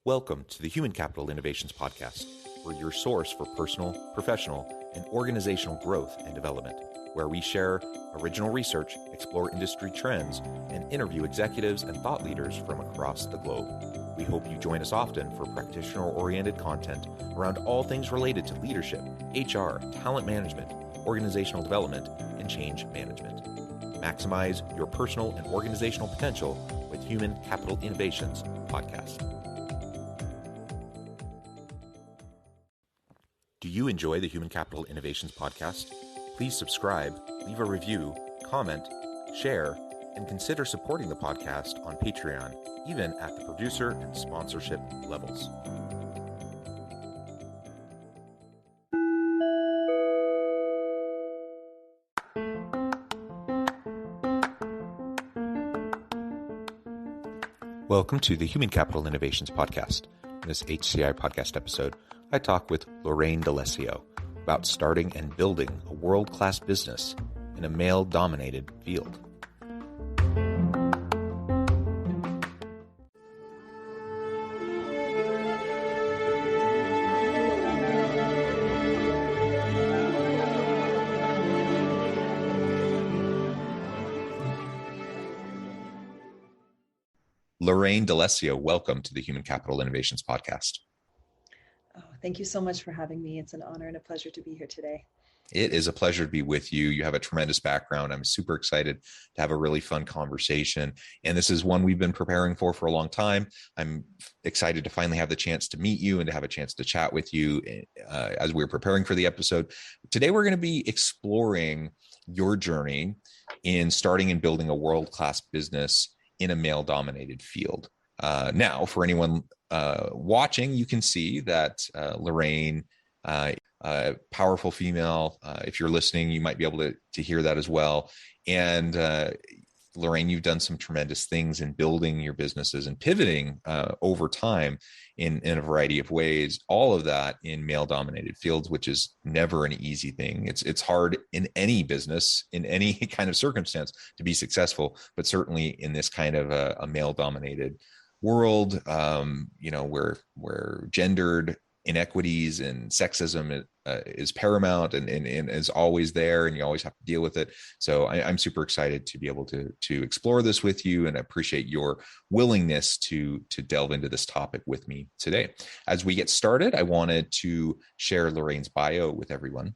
Welcome to the Human Capital Innovations Podcast. We're your source for personal, professional, and organizational growth and development, where we share original research, explore industry trends, and interview executives and thought leaders from across the globe. We hope you join us often for practitioner-oriented content around all things related to leadership, HR, talent management, organizational development, and change management. Maximize your personal and organizational potential with Human Capital Innovations Podcast. Do you enjoy the Human Capital Innovations Podcast? Please subscribe, leave a review, comment, share, and consider supporting the podcast on Patreon, even at the producer and sponsorship levels. Welcome to the Human Capital Innovations Podcast. In this HCI podcast episode, I talk with Lorraine D'Alessio about starting and building a world-class business in a male-dominated field. Lorraine D'Alessio, welcome to the Human Capital Innovations Podcast. Oh, thank you so much for having me. It's an honor and a pleasure to be here today. It is a pleasure to be with you. You have a tremendous background. I'm super excited to have a really fun conversation. And this is one we've been preparing for a long time. I'm excited to finally have the chance to meet you and to have a chance to chat with you as we're preparing for the episode. Today, we're going to be exploring your journey in starting and building a world-class business in a male-dominated field. Now, for anyone watching, you can see that Lorraine, powerful female. If you're listening, you might be able to hear that as well. And Lorraine, you've done some tremendous things in building your businesses and pivoting over time in a variety of ways. All of that in male-dominated fields, which is never an easy thing. It's hard in any business, in any kind of circumstance, to be successful, but certainly in this kind of a male-dominated world, where gendered inequities and sexism is paramount and is always there, and you always have to deal with it. So I'm super excited to be able to explore this with you, and I appreciate your willingness to delve into this topic with me today. As we get started, I wanted to share Lorraine's bio with everyone.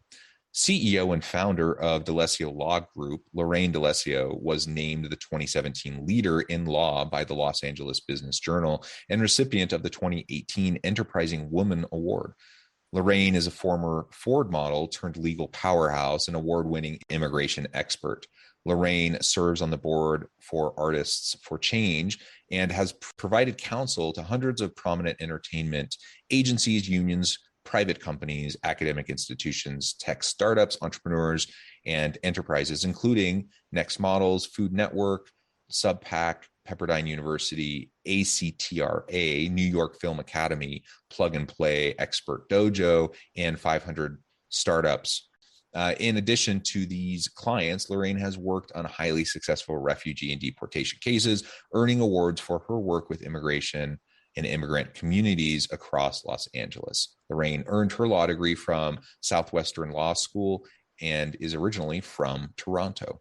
CEO and founder of D'Alessio Law Group, Lorraine D'Alessio was named the 2017 Leader in Law by the Los Angeles Business Journal and recipient of the 2018 Enterprising Woman Award. Lorraine is a former Ford model turned legal powerhouse and award-winning immigration expert. Lorraine serves on the board for Artists for Change and has provided counsel to hundreds of prominent entertainment agencies, unions, private companies, academic institutions, tech startups, entrepreneurs, and enterprises, including Next Models, Food Network, SubPac, Pepperdine University, ACTRA, New York Film Academy, Plug and Play, Expert Dojo, and 500 startups. In addition to these clients, Lorraine has worked on highly successful refugee and deportation cases, earning awards for her work with immigration and immigrant communities across Los Angeles. Lorraine earned her law degree from Southwestern Law School and is originally from Toronto.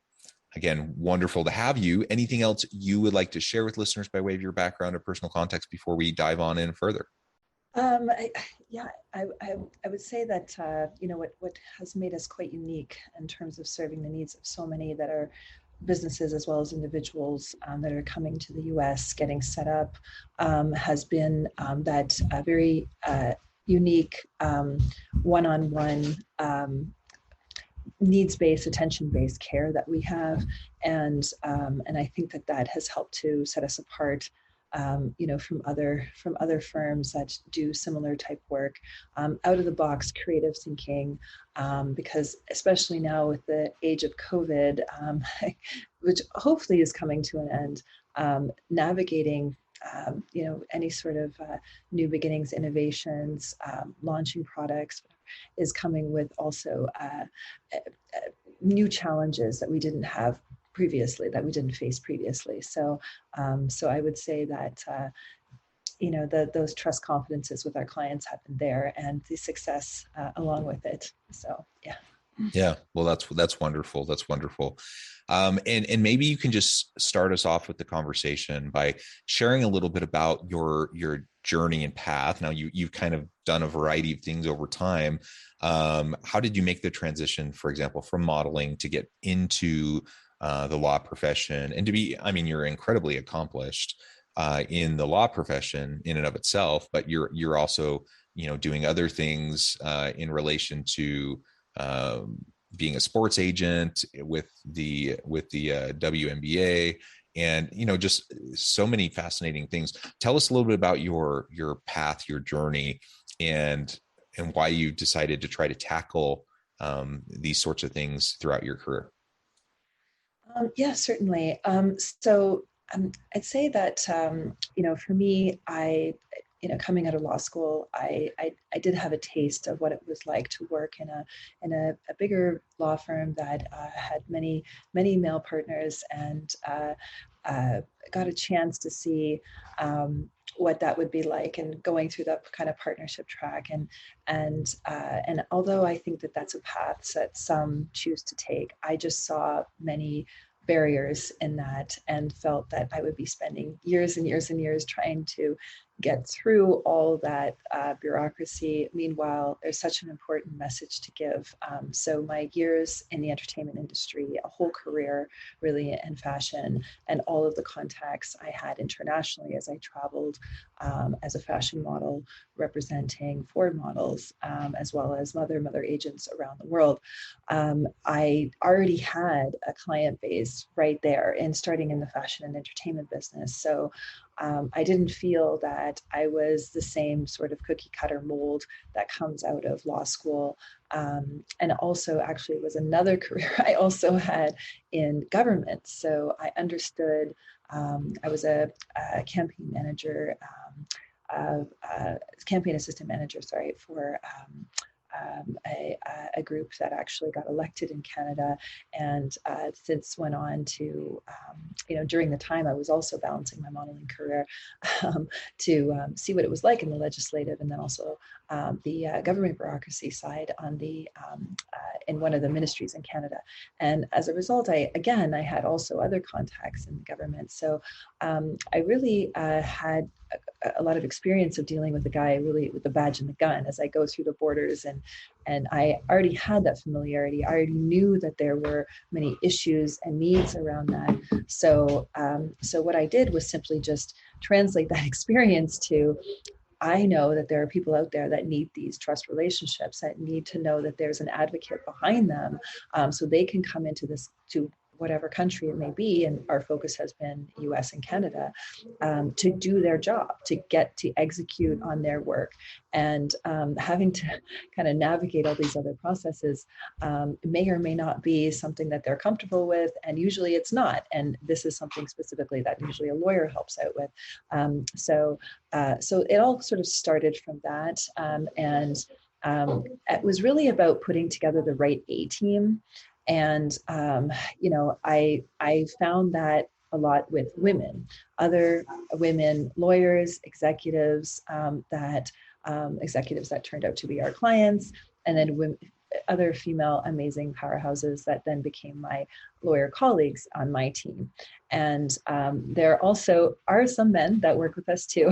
Again, wonderful to have you. Anything else you would like to share with listeners by way of your background or personal context before we dive on in further? I would say that, what has made us quite unique in terms of serving the needs of so many that are businesses as well as individuals that are coming to the U.S., getting set up, has been that very unique one-on-one needs-based, attention-based care that we have, and I think that has helped to set us apart, from other firms that do similar type work, out of the box creative thinking, because especially now with the age of COVID, which hopefully is coming to an end, navigating any sort of new beginnings, innovations, launching products is coming with also new challenges that we didn't have previously, that we didn't face previously. So I would say that those trust confidences with our clients have been there, and the success along with it. So yeah. Yeah, well, that's wonderful. That's wonderful. And maybe you can just start us off with the conversation by sharing a little bit about your journey and path. Now, you've kind of done a variety of things over time. How did you make the transition, for example, from modeling to get into the law profession, and to be? I mean, you're incredibly accomplished in the law profession in and of itself, but you're also doing other things in relation to being a sports agent with the WNBA, and just so many fascinating things. Tell us a little bit about your path, your journey, and why you decided to try to tackle these sorts of things throughout your career. Yeah, certainly. I'd say that for me, coming out of law school, I did have a taste of what it was like to work in a bigger law firm that had many male partners, and got a chance to see what that would be like, and going through that kind of partnership track. And although I think that that's a path that some choose to take, I just saw many barriers in that, and felt that I would be spending years and years and years trying to get through all that bureaucracy. Meanwhile, there's such an important message to give. So my years in the entertainment industry, a whole career really in fashion, and all of the contacts I had internationally as I traveled as a fashion model representing Ford models, as well as mother agents around the world. I already had a client base right there, and starting in the fashion and entertainment business. So I didn't feel that I was the same sort of cookie cutter mold that comes out of law school. And also, actually, it was another career I also had in government. So I understood, I was a campaign manager, campaign assistant manager, sorry, for a group that actually got elected in Canada, and since went on to, during the time I was also balancing my modeling career to see what it was like in the legislative, and then also the government bureaucracy side on the in one of the ministries in Canada. And as a result, I had also other contacts in the government. So I really had a lot of experience of dealing with the guy really with the badge and the gun as I go through the borders, and I already had that familiarity. I already knew that there were many issues and needs around that. So what I did was simply just translate that experience to, I know that there are people out there that need these trust relationships, that need to know that there's an advocate behind them, so they can come into this, to whatever country it may be, and our focus has been US and Canada, to do their job, to get to execute on their work. And having to kind of navigate all these other processes may or may not be something that they're comfortable with, and usually it's not. And this is something specifically that usually a lawyer helps out with. So it all sort of started from that, and it was really about putting together the right A-team. And, I found that a lot with women, other women lawyers, executives, executives that turned out to be our clients, and then women, other female amazing powerhouses that then became my lawyer colleagues on my team. And there also are some men that work with us too,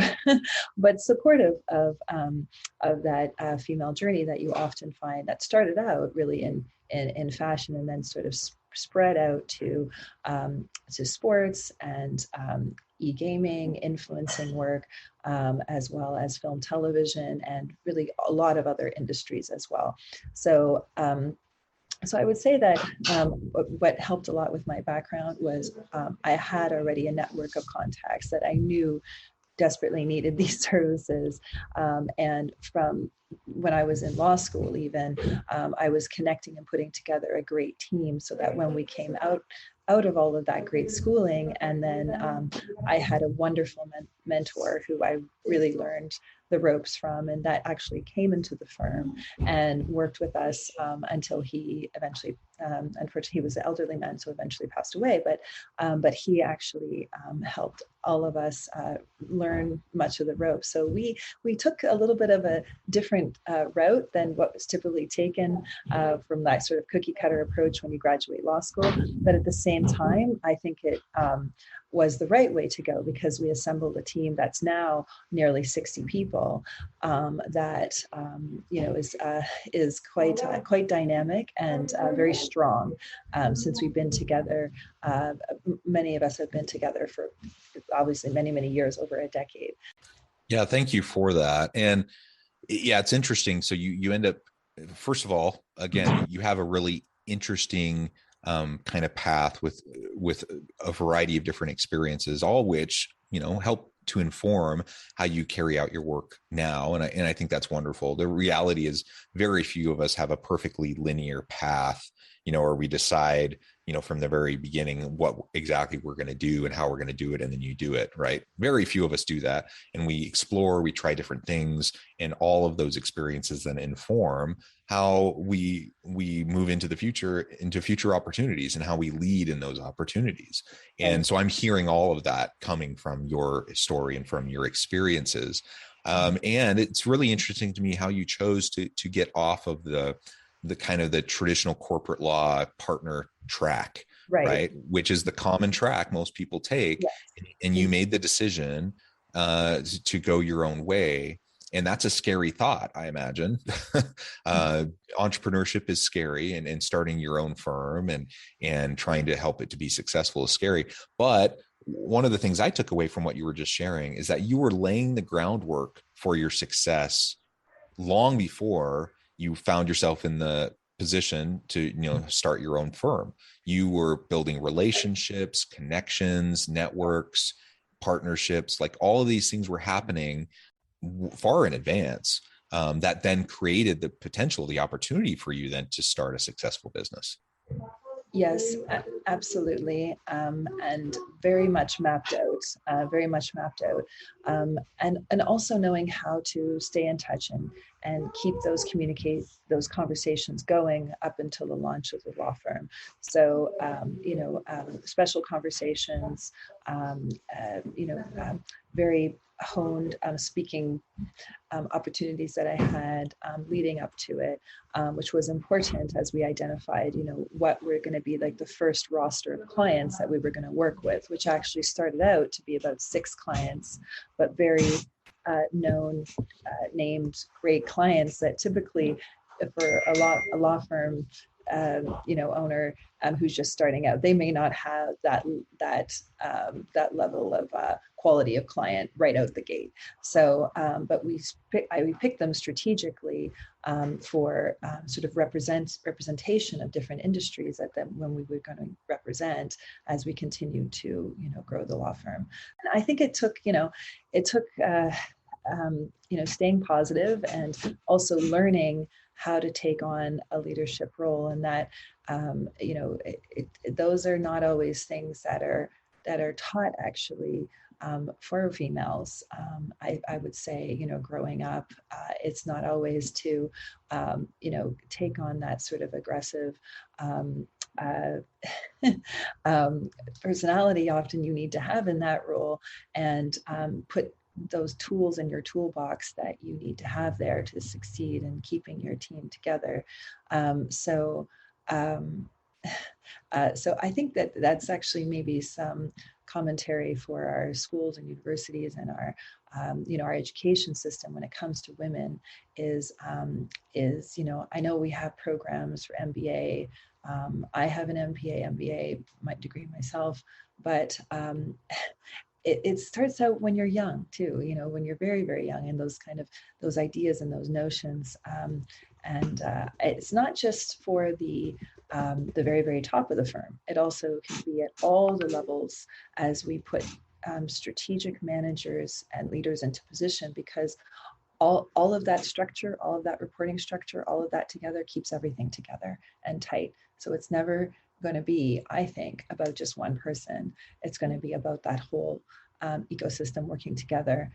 but supportive of that female journey that you often find that started out really in fashion, and then sort of spread out to sports and e-gaming, influencing work, as well as film, television, and really a lot of other industries as well. So I would say that what helped a lot with my background was I had already a network of contacts that I knew desperately needed these services. And from when I was in law school, even, I was connecting and putting together a great team, so that when we came out of all of that great schooling, and then I had a wonderful mentor who I really learned the ropes from, and that actually came into the firm and worked with us until he eventually, unfortunately, he was an elderly man, so eventually passed away. But he actually helped all of us learn much of the ropes. So we took a little bit of a different route than what was typically taken from that sort of cookie cutter approach when you graduate law school. But at the same time, I think it was the right way to go, because we assembled a team that's now nearly 60 people that is quite dynamic and very strong. Since we've been together, many of us have been together for obviously many years, over a decade. Yeah, thank you for that. And yeah, it's interesting. So you end up, first of all, again, you have a really interesting kind of path with a variety of different experiences, all which, help to inform how you carry out your work now. And I think that's wonderful. The reality is very few of us have a perfectly linear path, or we decide, from the very beginning what exactly we're going to do and how we're going to do it, and then you do it, right? Very few of us do that. And we explore, we try different things, and all of those experiences then inform how we move into the future, into future opportunities, and how we lead in those opportunities. And so I'm hearing all of that coming from your story and from your experiences. And it's really interesting to me how you chose to get off of the kind of the traditional corporate law partner track, right? Which is the common track most people take. Yes. And you made the decision to go your own way. And that's a scary thought, I imagine. Entrepreneurship is scary, and starting your own firm and trying to help it to be successful is scary. But one of the things I took away from what you were just sharing is that you were laying the groundwork for your success long before you found yourself in the position to, start your own firm. You were building relationships, connections, networks, partnerships, like all of these things were happening far in advance, that then created the potential, the opportunity for you then to start a successful business. Yes, absolutely. And very much mapped out. And also knowing how to stay in touch and keep those conversations going up until the launch of the law firm. So, special conversations, very honed speaking opportunities that I had leading up to it, which was important as we identified, what we're going to be like the first roster of clients that we were going to work with, which actually started out to be about 6 clients, but very known, named, great clients that typically for a law firm, owner who's just starting out, they may not have that level of quality of client right out the gate. So, but we picked them strategically for sort of representation of different industries that then when we were going to represent as we continue to grow the law firm. And I think it took staying positive and also learning how to take on a leadership role, and that those are not always things that are taught actually for females. I would say growing up, it's not always to take on that sort of aggressive personality often you need to have in that role, and put those tools in your toolbox that you need to have there to succeed in keeping your team together. So I think that's actually maybe some commentary for our schools and universities and our our education system when it comes to women is I know we have programs for MBA. I have an MBA degree myself, but it starts out when you're young too, when you're very, very young, and those ideas and those notions. And it's not just for the very, very top of the firm. It also can be at all the levels as we put strategic managers and leaders into position, because all of that structure, all of that reporting structure, all of that together keeps everything together and tight. So it's never going to be, I think, about just one person. It's going to be about that whole ecosystem working together.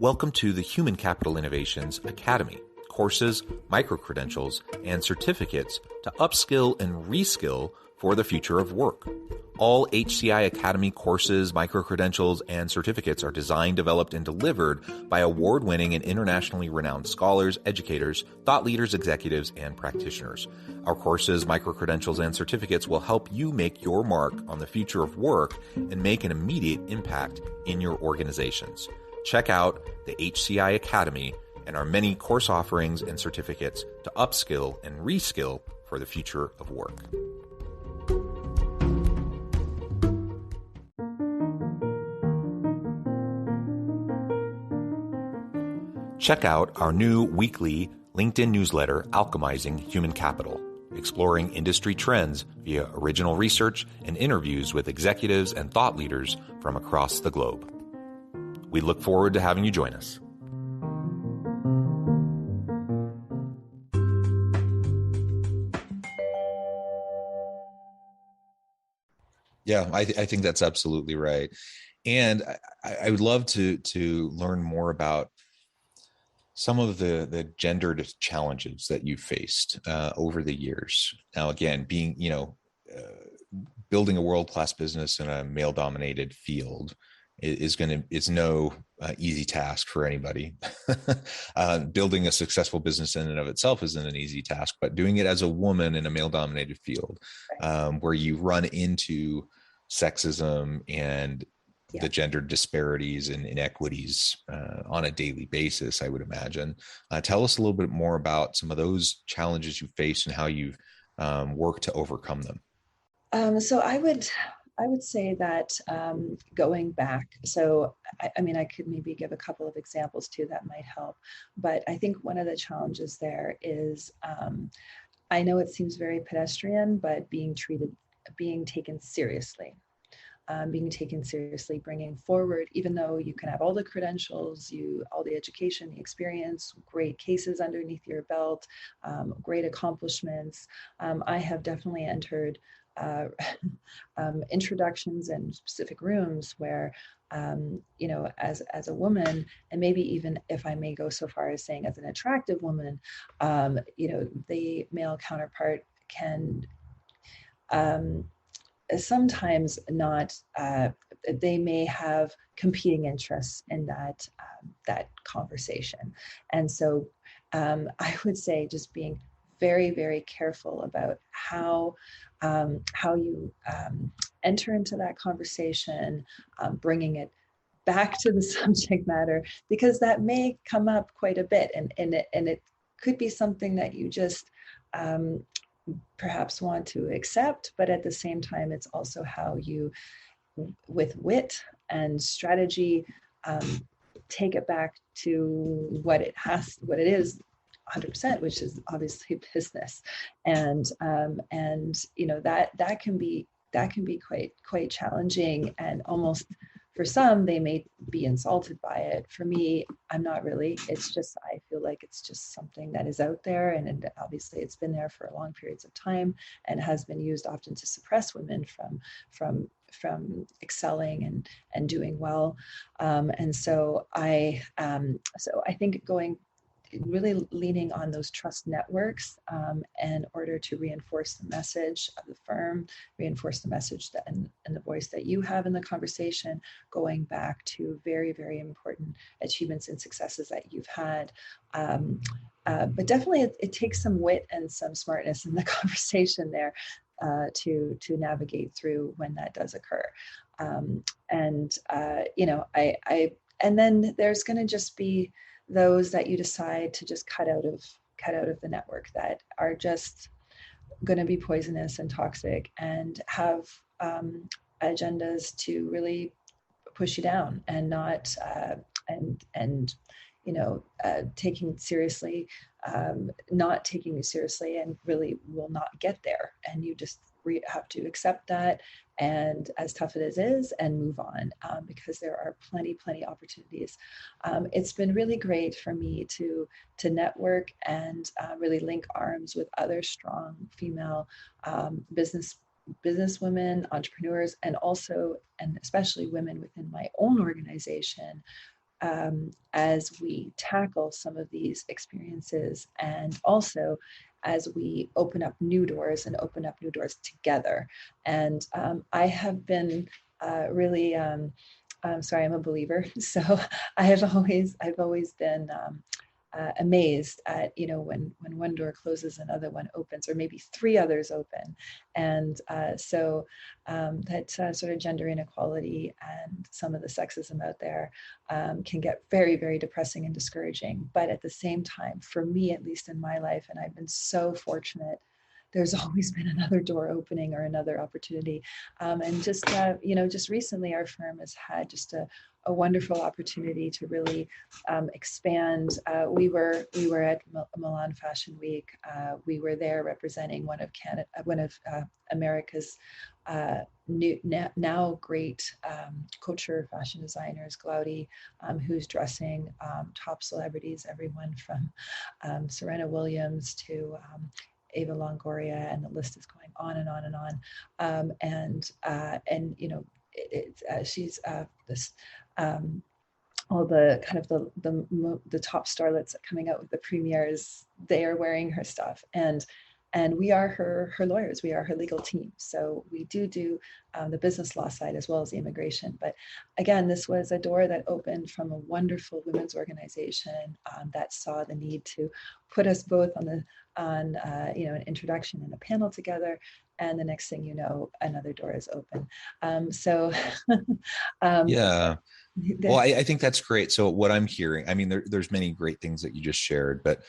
Welcome to the Human Capital Innovations Academy. Courses, micro-credentials, and certificates to upskill and reskill for the future of work. All HCI Academy courses, micro-credentials, and certificates are designed, developed, and delivered by award-winning and internationally renowned scholars, educators, thought leaders, executives, and practitioners. Our courses, micro-credentials, and certificates will help you make your mark on the future of work and make an immediate impact in your organizations. Check out the HCI Academy and our many course offerings and certificates to upskill and reskill for the future of work. Check out our new weekly LinkedIn newsletter, Alchemizing Human Capital, exploring industry trends via original research and interviews with executives and thought leaders from across the globe. We look forward to having you join us. Yeah, I think that's absolutely right. And I would love to learn more about some of the gendered challenges that you've faced over the years. Now, again, being, building a world-class business in a male-dominated field is no easy task for anybody. Building a successful business in and of itself isn't an easy task, but doing it as a woman in a male-dominated field, where you run into sexism and the gender disparities and inequities on a daily basis, I would imagine. Tell us a little bit more about some of those challenges you faced and how you've worked to overcome them. So I would say that going back, so I mean, I could maybe give a couple of examples too that might help, but I think one of the challenges there is, I know it seems very pedestrian, but being taken seriously. Bringing forward, even though you can have all the credentials, all the education, the experience, great cases underneath your belt, great accomplishments. I have definitely entered introductions in specific rooms where, as a woman, and maybe even if I may go so far as saying as an attractive woman, the male counterpart can sometimes not, they may have competing interests in that conversation. And so I would say just being very, very careful about how you enter into that conversation, bringing it back to the subject matter, because that may come up quite a bit, and it could be something that you just perhaps want to accept, but at the same time, it's also how you, with wit and strategy, take it back to what it is 100%, which is obviously business. And that can be quite challenging, and almost, for some, they may be insulted by it. For me, I'm not really. It's just, I feel like it's just something that is out there, and obviously it's been there for long periods of time and has been used often to suppress women from excelling and doing well. And so I think really leaning on those trust networks in order to reinforce the message of the firm, reinforce the message and the voice that you have in the conversation, going back to very, very important achievements and successes that you've had. But definitely it takes some wit and some smartness in the conversation there to navigate through when that does occur. And then there's going to just be those that you decide to just cut out of the network, that are just going to be poisonous and toxic and have agendas to really push you down and not not taking you seriously, and really will not get there, and you just have to accept that, and as tough as it is, and move on, because there are plenty opportunities. It's been really great for me to network and really link arms with other strong female businesswomen, entrepreneurs, and also, and especially women within my own organization, as we tackle some of these experiences, and also as we open up new doors together. And I have been really, sorry, I'm a believer. So I've always been amazed at, when one door closes, another one opens, or maybe three others open. And so that sort of gender inequality and some of the sexism out there can get very, very depressing and discouraging. But at the same time, for me, at least in my life, and I've been so fortunate, there's always been another door opening or another opportunity. And just recently, our firm has had just a wonderful opportunity to really expand. We were at Milan Fashion Week. We were there representing one of America's now great couture fashion designers, Glaudi, who's dressing top celebrities, everyone from Serena Williams to Ava Longoria, and the list is going on and on and on. She's this. All the kind of the top starlets coming out with the premieres, they are wearing her stuff, and we are her lawyers. We are her legal team. So we do the business law side as well as the immigration. But again, this was a door that opened from a wonderful women's organization that saw the need to put us both on an introduction and a panel together. And the next thing you know, another door is open. Yeah. Well, I think that's great. So what I'm hearing, I mean, there's many great things that you just shared, but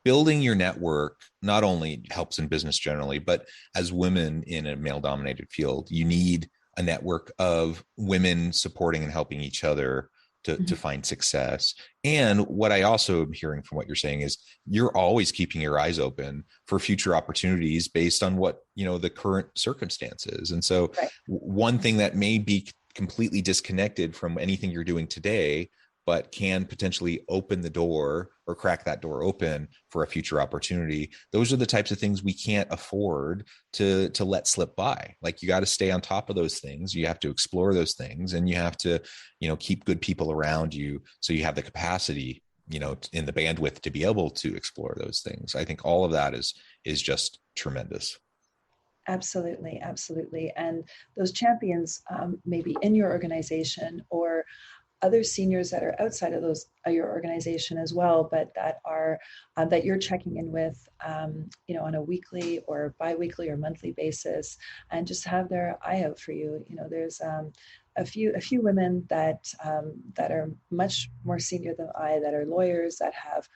building your network not only helps in business generally, but as women in a male-dominated field, you need a network of women supporting and helping each other to find success. And what I also am hearing from what you're saying is you're always keeping your eyes open for future opportunities based on what, the current circumstances. And so one thing that may be completely disconnected from anything you're doing today, but can potentially open the door or crack that door open for a future opportunity. Those are the types of things we can't afford to let slip by. Like, you got to stay on top of those things. You have to explore those things, and you have to, keep good people around you, so you have the capacity, in the bandwidth to be able to explore those things. I think all of that is just tremendous. Absolutely. And those champions, maybe in your organization or other seniors that are outside of your organization as well, but that are that you're checking in with, on a weekly or biweekly or monthly basis, and just have their eye out for you. There's a few women that are much more senior than I, that are lawyers, that have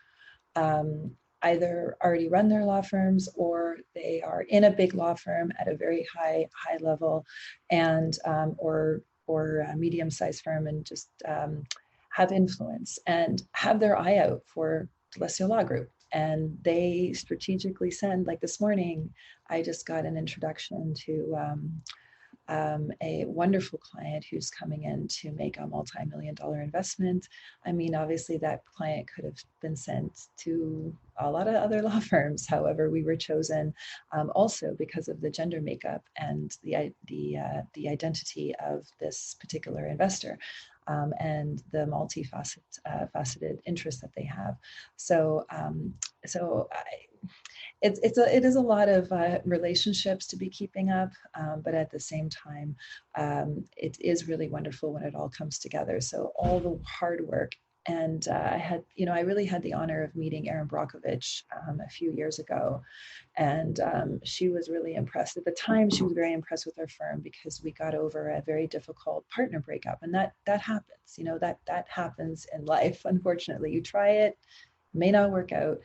either already run their law firms, or they are in a big law firm at a very high level, and or a medium-sized firm, and just have influence and have their eye out for D'Alessio Law Group. And they strategically send, like this morning, I just got an introduction to a wonderful client who's coming in to make a multi-million-dollar investment. I mean, obviously that client could have been sent to a lot of other law firms. However, we were chosen also because of the gender makeup and the identity of this particular investor. And the multifaceted interest that they have. It is a lot of relationships to be keeping up, but at the same time, it is really wonderful when it all comes together. So all the hard work. And I really had the honor of meeting Erin Brockovich a few years ago, and she was really impressed. At the time, she was very impressed with our firm because we got over a very difficult partner breakup, and that happens. That happens in life. Unfortunately, you try it, may not work out.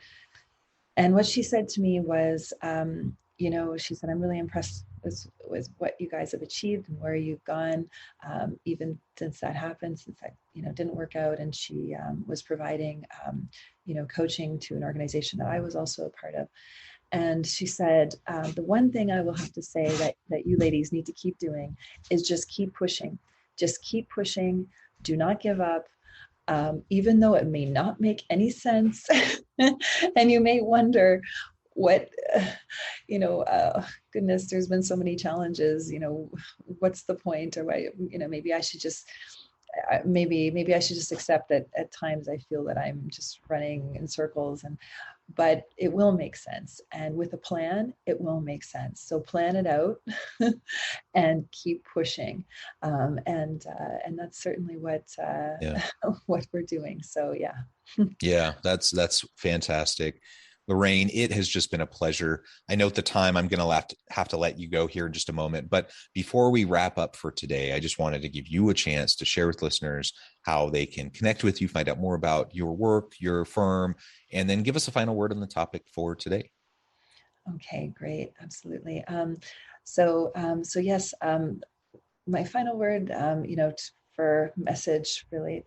And what she said to me was, she said, "I'm really impressed with what you guys have achieved and where you've gone, even since that happened, since that, didn't work out." And she was providing, coaching to an organization that I was also a part of. And she said, the one thing I will have to say that you ladies need to keep doing is just keep pushing. Just keep pushing. Do not give up. Even though it may not make any sense. And you may wonder what, goodness, there's been so many challenges, what's the point? Or why, maybe I should just, maybe I should just accept that at times I feel that I'm just running in circles, but it will make sense. And with a plan, it will make sense. So plan it out and keep pushing. And that's certainly what we're doing. So yeah. Yeah, that's fantastic. Lorraine, it has just been a pleasure. I know at the time I'm going to have to let you go here in just a moment. But before we wrap up for today, I just wanted to give you a chance to share with listeners how they can connect with you, find out more about your work, your firm, and then give us a final word on the topic for today. Okay, great. Absolutely. So yes, my final word, for message really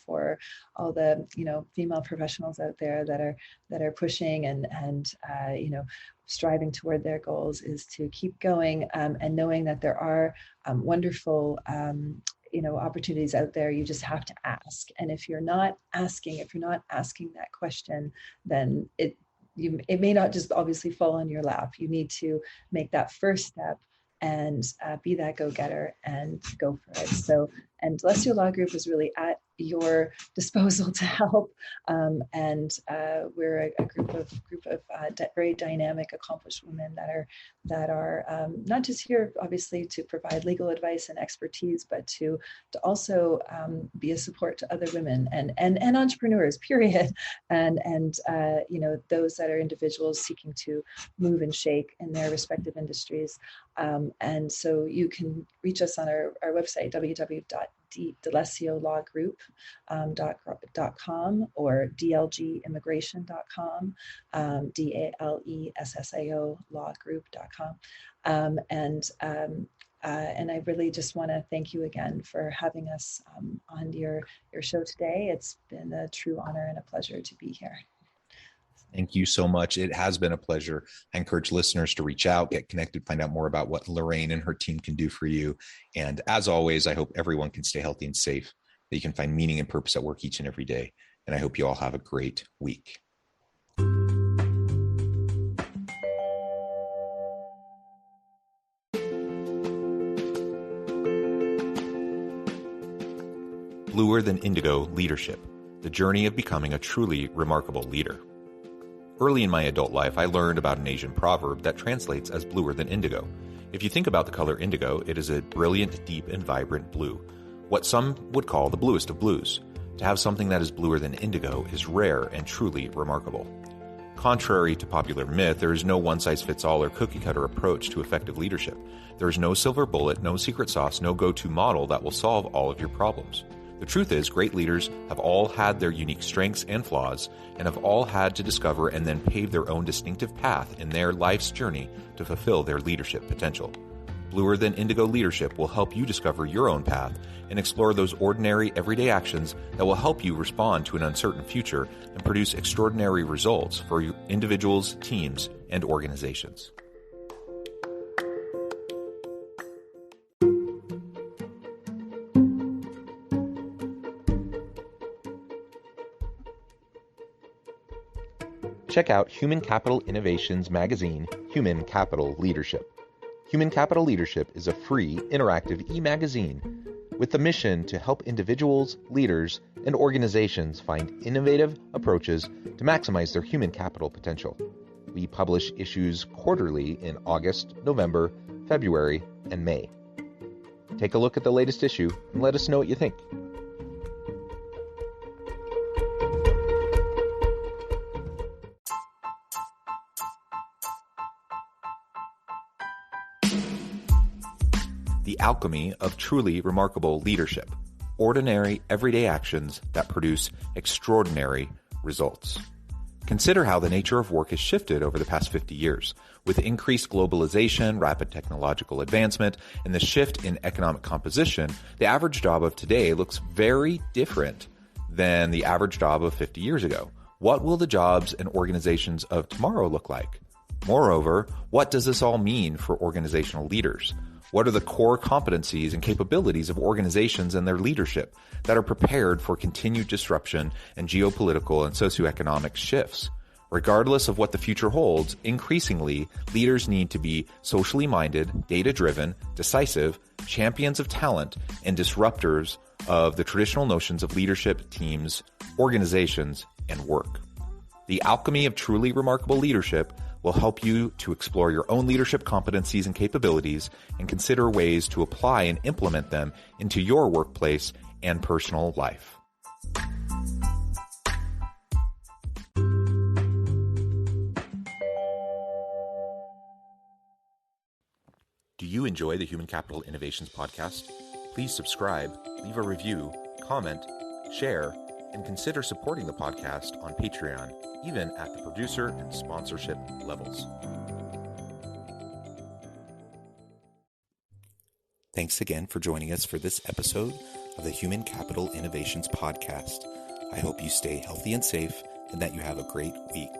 for all the female professionals out there that are pushing and striving toward their goals is to keep going, and knowing that there are wonderful opportunities out there. You just have to ask, and if you're not asking that question, then it may not just obviously fall in your lap. You need to make that first step and be that go-getter and go for it. So, and D'Alessio Law Group is really at your disposal to help. And we're a group of very dynamic, accomplished women that are not just here, obviously, to provide legal advice and expertise, but to also be a support to other women and entrepreneurs, period. And those that are individuals seeking to move and shake in their respective industries. And so you can reach us on our website, www.dalessiolawgroup.com or dlgimmigration.com, DALESSAO lawgroup.com. And I really just want to thank you again for having us on your show today. It's been a true honor and a pleasure to be here. Thank you so much. It has been a pleasure. I encourage listeners to reach out, get connected, find out more about what Lorraine and her team can do for you. And as always, I hope everyone can stay healthy and safe, that you can find meaning and purpose at work each and every day. And I hope you all have a great week. Bluer Than Indigo Leadership, the journey of becoming a truly remarkable leader. Early in my adult life, I learned about an Asian proverb that translates as bluer than indigo. If you think about the color indigo, it is a brilliant, deep, and vibrant blue, what some would call the bluest of blues. To have something that is bluer than indigo is rare and truly remarkable. Contrary to popular myth, there is no one-size-fits-all or cookie-cutter approach to effective leadership. There is no silver bullet, no secret sauce, no go-to model that will solve all of your problems. The truth is, great leaders have all had their unique strengths and flaws, and have all had to discover and then pave their own distinctive path in their life's journey to fulfill their leadership potential. Bluer Than Indigo Leadership will help you discover your own path and explore those ordinary, everyday actions that will help you respond to an uncertain future and produce extraordinary results for individuals, teams, and organizations. Check out Human Capital Innovations magazine, Human Capital Leadership. Human Capital Leadership is a free, interactive e-magazine with the mission to help individuals, leaders, and organizations find innovative approaches to maximize their human capital potential. We publish issues quarterly in August, November, February, and May. Take a look at the latest issue and let us know what you think. The alchemy of truly remarkable leadership. Ordinary, everyday actions that produce extraordinary results. Consider how the nature of work has shifted over the past 50 years. With increased globalization, rapid technological advancement, and the shift in economic composition, the average job of today looks very different than the average job of 50 years ago. What will the jobs and organizations of tomorrow look like? Moreover, what does this all mean for organizational leaders? What are the core competencies and capabilities of organizations and their leadership that are prepared for continued disruption and geopolitical and socioeconomic shifts? Regardless of what the future holds, increasingly, leaders need to be socially minded, data-driven, decisive, champions of talent, and disruptors of the traditional notions of leadership, teams, organizations, and work. The alchemy of truly remarkable leadership will help you to explore your own leadership competencies and capabilities and consider ways to apply and implement them into your workplace and personal life. Do you enjoy the Human Capital Innovations podcast? Please subscribe, leave a review, comment, share, and consider supporting the podcast on Patreon, even at the producer and sponsorship levels. Thanks again for joining us for this episode of the Human Capital Innovations podcast. I hope you stay healthy and safe and that you have a great week.